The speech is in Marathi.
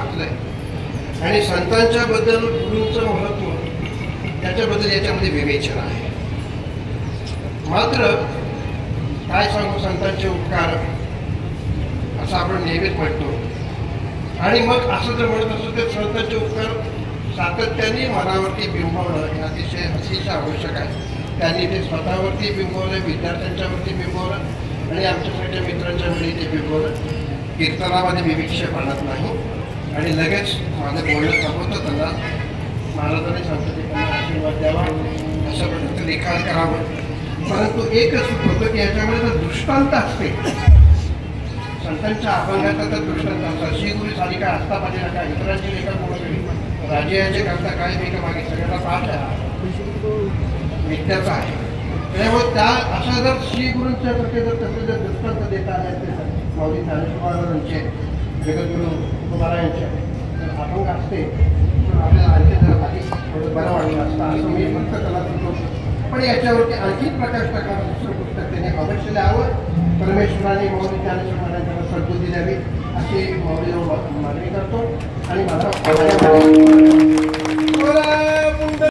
वाचलंय आणि संतांच्या बद्दल गुरूंचं महत्त्व त्याच्याबद्दल याच्यामध्ये विवेचन आहे. मात्र काय सांगू, संतांचे उपकार असं आपण नेहमीच म्हणतो आणि मग असं जर म्हणत असतो तर संतांचे उपकार सातत्याने मनावरती बिंबवणं हे अतिशय आवश्यक आहे. त्यांनी ते स्वतःवरती बिंबवलं, विद्यार्थ्यांच्यावरती बिंबवलं आणि आमच्यासारख्या मित्रांच्या वेळी ते बिंबवलं. कीर्तनामध्ये मी विक्षेपणत नाही आणि लगेच माझं बोलणं थांबवतं. त्यांना महाराजांनी सांगतो की त्यांना आशीर्वाद द्यावा, अशा प्रकारचं लिखाण करावं. परंतु एकच होतं की याच्यामध्ये जर दृष्टांत असते, संतांच्या अभंगाचा तर दृष्टांत असतात. श्री गुरु सारिका असता पाहिजे नका, इतरांची लेखा कोणाकडे राजे करता काय मी का मागे सगळ्यांना पाठ आहे, नित्याचा आहे. त्यामुळे त्या अशा जर श्री गुरूंच्या प्रति जर तसे जर दृष्टांत देता आले असते, माऊली ज्ञानेश्वरांचे, जगद्गुरू तुकारायांचे जर अभंग असते तर आपल्याला आणखी जर आधी थोडं बरं वाटलं असतं, असं मी फक्त त्याला सुचवतो. पण याच्यावरती आणखी प्रकाश टाकणारं दुसरं पुस्तक त्याने अवश्य द्यावं. परमेश्वराने माऊली ज्ञानेश्वर महाराजांना सद्बुद्धी द्यावी अशी माऊलीवर मागणी करतो आणि माझा